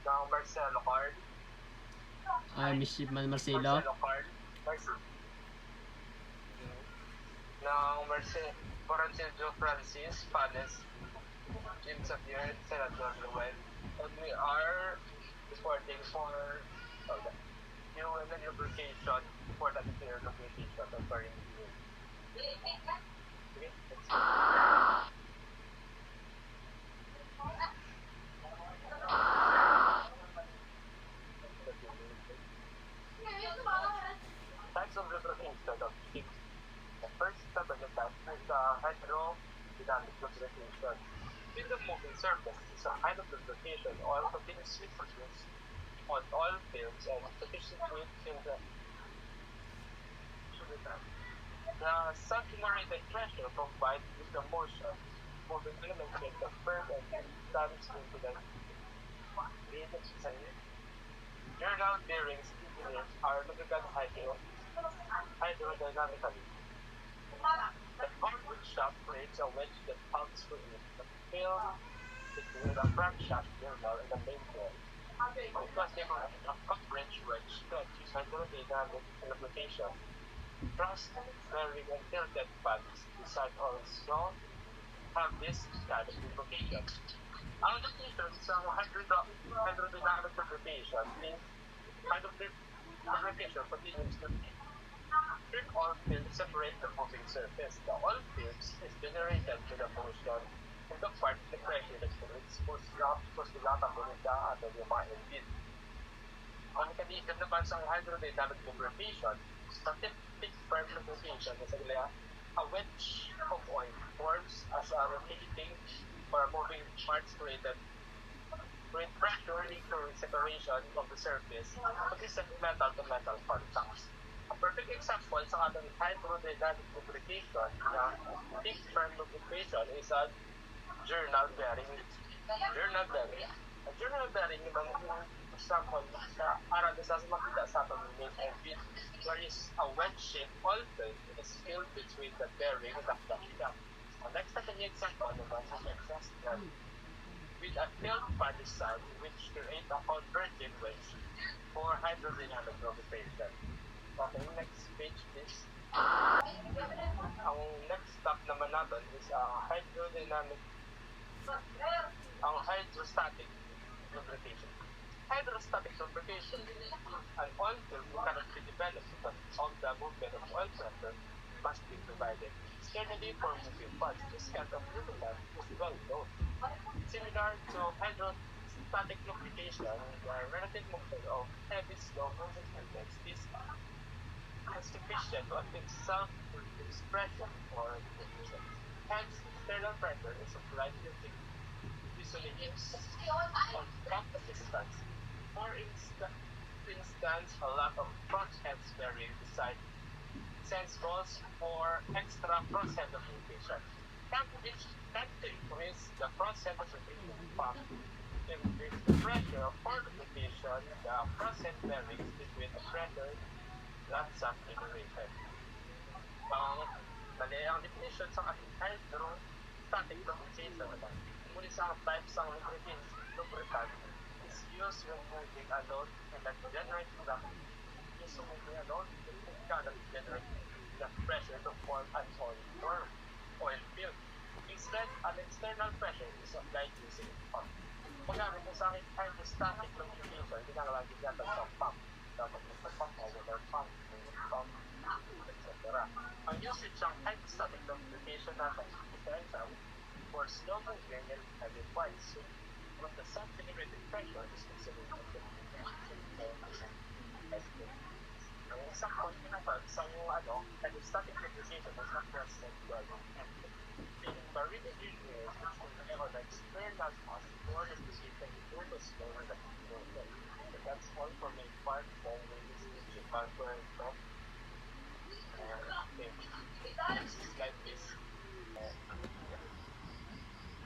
ng Marcelo card. Midshipman Marcelo. Marcelo card. Ng Francisco Francis Panes, James Xavier, Senator Ruel. And we are reporting for new lubrication for that clear lubrication according to you. Okay, let's see. Types of lubrication of ships. The first step of the type is hydrodynamic lubrication. With the moving surface is a kind of lubrication oil continuously produced on oil fields and sufficiently in the saturated pressure combined with the motion moving elements like the firm and stands into the journal bearings engineers are lubricant hydrodynamically. The forward shaft creates a wedge that pumps fluid that fills between the crankshaft journal and the main wall. Because they have a coverage wedge that is hydrodynamic lubrication. Thrust, bearing, and tilted pads design also have this kind of lubrication. Ang definition sa hydrodynamic lubrication is lubrication continues to treat oil fields separate the moving surface. The oil fields is generated to the motion in the part of the pressure that creates postulatabulita at yung mga engine. Ang condition naman sa hydrodynamic lubrication, static firm lubrication is a wedge of oil forms as a rotating or moving parts created with pressure incurring separation of the surface consistent metal to metal contacts. A perfect example sa ating hydrodynamic lubrication na thick firm lubrication is a journal bearing. A journal bearing ibang example sa para sa makita sa ating main engine where is a wedge-shaped oil field is filled between the bearing and the shaft. Next natin yung example naman sa exhaust gun with a filled pad design which create a converging wedge for hydrodynamic lubrication. Okay, next page please. Ang next step naman natin is hydrostatic lubrication. Hydrostatic lubrication is an oil field who cannot be developed because all the movement of oil pressure must be provided. Externally for moving parts, this kind of lubricant is well known. Similar to hydrostatic lubrication, the relative movement of heavy slow-moving elements is insufficient to achieve self-produced pressure for lubrication. Hence, external pressure is applied usually on top resistance. For instance, a lot of crossheads bearing beside sense calls for extra crosshead lubrication. Tend to increase the crosshead lubrication pump, increase the pressure for lubrication, the crosshead bearings between the pressure that's generated. Ang definition sa ating hydrostatic lubrication naman. Muli sa types ng lubricant is used when moving a load and that generates the the pressure to form an oil field. Instead, an external pressure is applied using a pump. Paggamit mo sa akin hydrostatic lubrication, ginagawa natin sa pump. Dapat sa pump o water pump, etc. Ang usage ng hydrostatic lubrication natin is differential for slow moving and heavy parts. When the self-generated pressure is considered ang isang point naman sa hydrostatic lubrication is not present well in marine engineers which will enable the external cost for the lubrication to the slower than the so that's all for my part. Always teaching conference talk. Next slide please.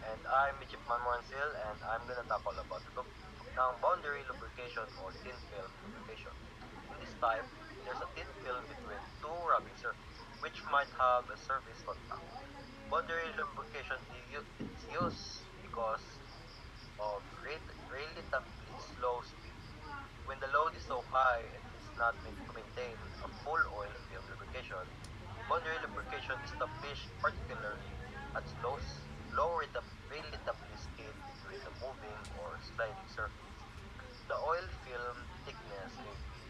And I'm Midshipman Moancil, and I'm gonna tackle about the boundary lubrication or thin film lubrication. In this type, there's a thin film between two rubbing surfaces, which might have a surface contact. Boundary lubrication is used because of relatively slow low speed. When the load is so high and it is not meant to maintain a full oil film lubrication, boundary lubrication is established particularly at low relatively speed between the moving or sliding surface. The oil film thickness may be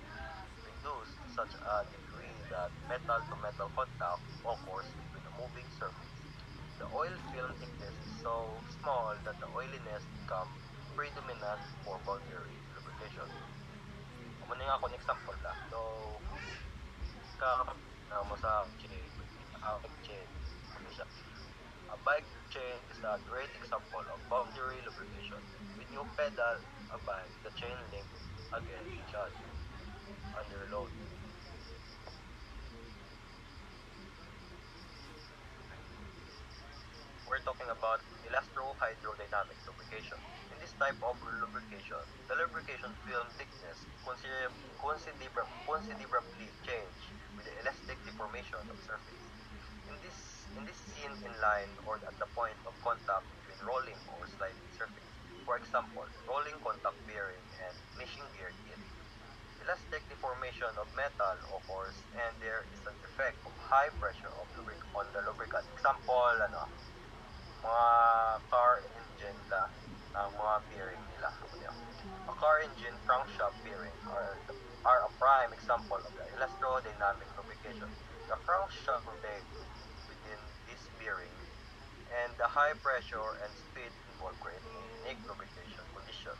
reduced to such a degree that metal-to-metal contact occurs between a moving surface. The oil film thickness is so small that the oiliness becomes predominant for boundary lubrication. Muna nga ako example la. So, mo sa bike chain. Ano siya? A bike chain is a great example of boundary lubrication. When you pedal a bike, the chain link against each other under load. We're talking about elastro-hydrodynamic lubrication. In this type of lubrication, the lubrication film thickness considerably change with the elastic deformation of surface. In this scene in line or at the point of contact between rolling or sliding surface. For example, rolling contact bearing and meshing gear kit. Elastic deformation of metal occurs and there is an effect of high pressure on the lubricant. Example, mga car engine ang mga bearing nila. A car engine crankshaft bearing are a prime example of the elastrodynamic lubrication. The crankshaft rotates within this bearing and the high pressure and speed involved creating a unique lubrication condition.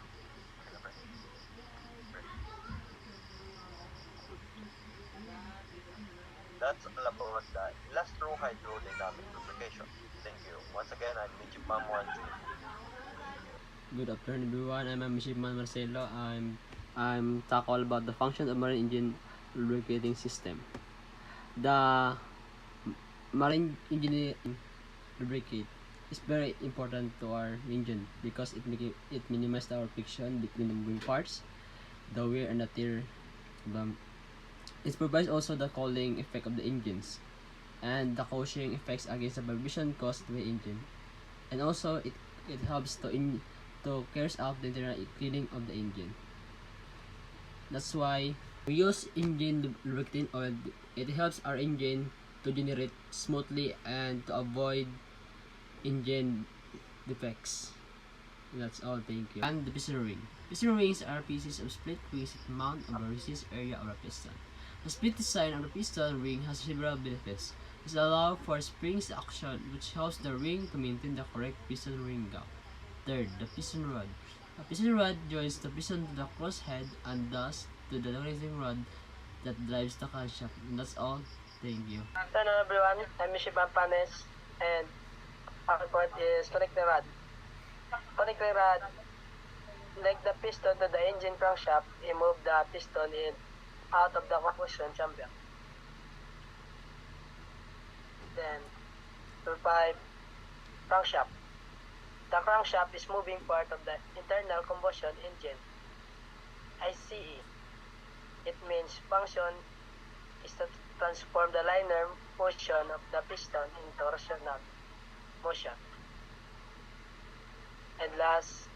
That's all about the elastro-hydrodynamic lubrication. Thank you. Once again, I'm Midshipman Juansil. Good afternoon, everyone. I'm Midshipman Marcelo. I'm talk all about the function of marine engine lubricating system. The marine engine lubricate is very important to our engine because it minimizes our friction between the moving parts, the wear and the tear. It provides also the cooling effect of the engines and the cushioning effects against the vibration caused by engine, and also it helps to carries out the internal cleaning of the engine. That's why we use engine lubricant oil. It helps our engine to generate smoothly and to avoid engine defects. That's all. Thank you. And the piston ring. Piston rings are pieces of split rings that mount on the resist area of a piston. The split design of the piston ring has several benefits. It allows for springs action, which helps the ring to maintain the correct piston ring gap. Third, the piston rod. A piston rod joins the piston to the crosshead and thus to the connecting rod that drives the crankshaft. And that's all. Thank you. Hello everyone, I'm Mishiban Panes and our part is connecting rod. Connecting rod, like the piston to the engine crankshaft, you move the piston in out of the combustion chamber. Then, number 5, crankshaft. The crankshaft is moving part of the internal combustion engine. ICE. It means function is to transform the linear motion of the piston into rotational motion. And last,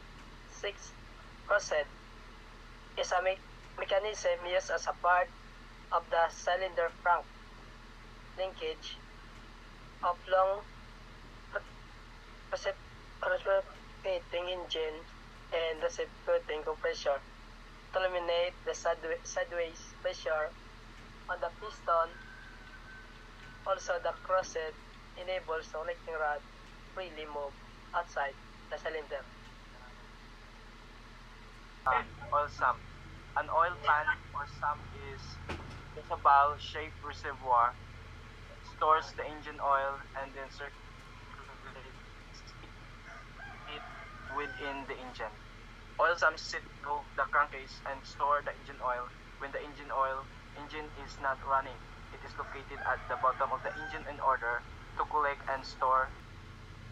6, crosshead is a mechanism used as a part of the cylinder crank linkage of long reciprocating engine and reciprocating compressor to eliminate the sideways pressure on the piston. Also, the crosshead enables the connecting rod freely move outside the cylinder. Oil sump. An oil pan or sump is a valve-shaped reservoir, stores the engine oil and then circulates it within the engine. Oil sumps sit through the crankcase and store the engine oil when the engine is not running. It is located at the bottom of the engine in order to collect and store.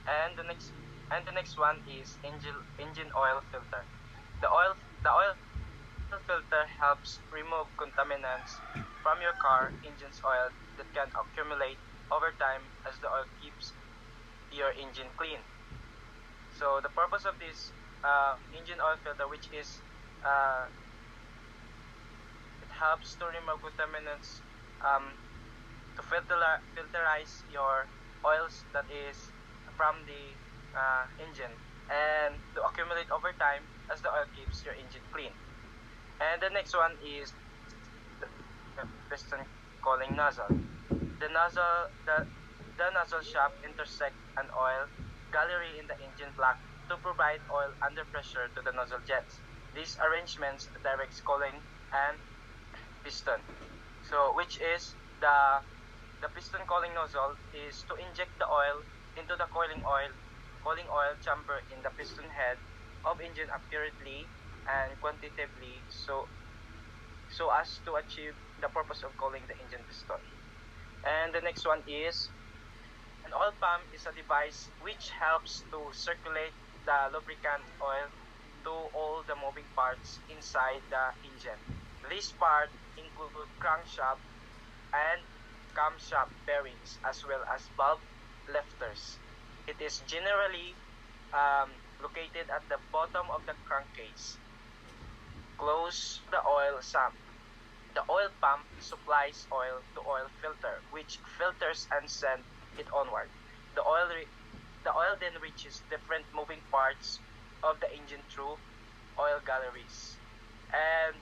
And the next one is engine oil filter. The oil filter helps remove contaminants from your car engine's oil that can accumulate over time as the oil keeps your engine clean. So the purpose of this engine oil filter, which is uh, it helps to remove contaminants, to filterize your oils that is from the engine, and to accumulate over time as the oil keeps your engine clean. And the next one is the piston cooling nozzle. The nozzle shaft intersect an oil gallery in the engine block to provide oil under pressure to the nozzle jets. These arrangements directs cooling and piston. So which is the piston cooling nozzle is to inject the oil into the cooling oil chamber in the piston head of engine accurately and quantitatively, so as to achieve the purpose of cooling the engine piston. And the next one is an oil pump is a device which helps to circulate the lubricant oil to all the moving parts inside the engine. This part include crankshaft and camshaft bearings as well as valve lifters. It is generally located at the bottom of the crankcase, close to the oil sump. The oil pump supplies oil to oil filter, which filters and sends it onward. The oil then reaches different moving parts of the engine through oil galleries. And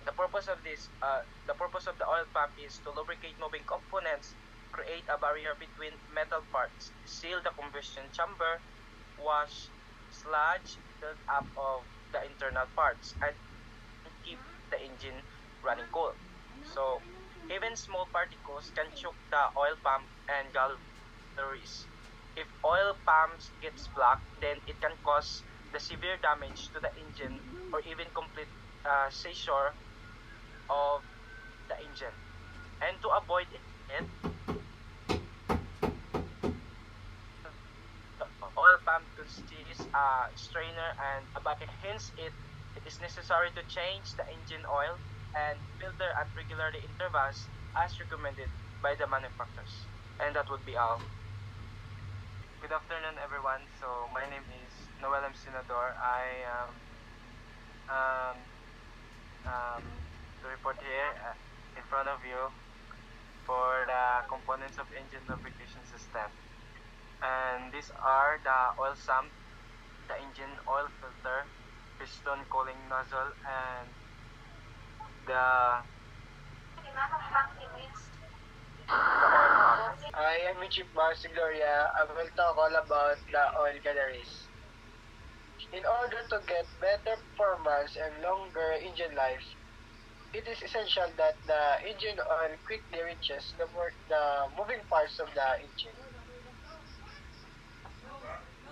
the purpose of the oil pump is to lubricate moving components, create a barrier between metal parts, seal the combustion chamber, wash sludge built up of the internal parts, and keep the engine running cool. So even small particles can choke the oil pump and galleries. If oil pumps gets blocked, then it can cause the severe damage to the engine or even complete seizure of the engine. And to avoid it, the oil pump consists a strainer and a bucket. Hence, it is necessary to change the engine oil and filter at regular intervals as recommended by the manufacturers. And that would be all. Good afternoon, everyone. So my name is Noel M. Senador. I am to report here in front of you for the components of engine lubrication system. And these are the oil sump, the engine oil filter, piston cooling nozzle, and the oil pump. I am Midshipman Gloria. I will talk all about the oil galleries. In order to get better performance and longer engine life, it is essential that the engine oil quickly reaches the moving parts of the engine.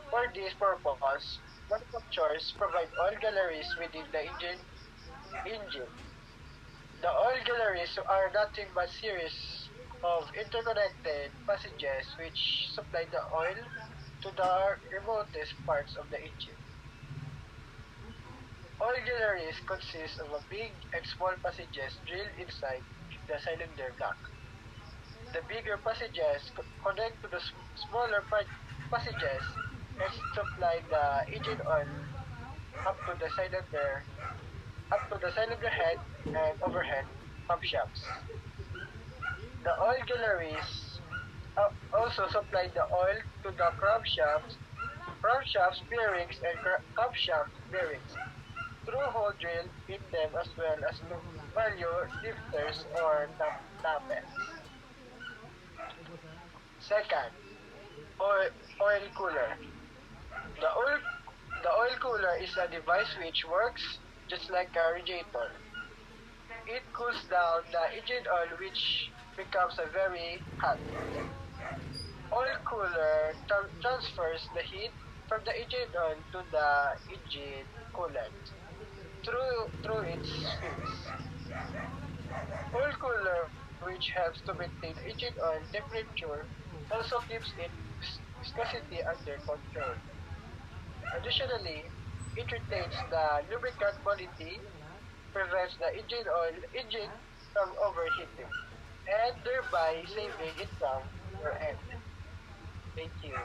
For this purpose, manufacturers provide oil galleries within the engine. The oil galleries are nothing but series of interconnected passages which supply the oil to the remotest parts of the engine. Oil galleries consist of a big and small passages drilled inside the cylinder block. The bigger passages connect to the smaller passages and supply the engine oil up to the cylinder head and overhead pump shafts. The oil galleries also supply the oil to the crankshafts bearings and camshaft bearings through hole drilled in them as well as to value lifters or tappets. Second, oil cooler. The oil the oil cooler is a device which works just like a radiator. It cools down the engine oil which becomes a very hot. Oil cooler transfers the heat from the engine oil to the engine coolant through its fins. Oil cooler, which helps to maintain engine oil temperature, also keeps its viscosity under control. Additionally, it retains the lubricant quality, prevents the engine from overheating, and thereby saving it from your end. Thank you.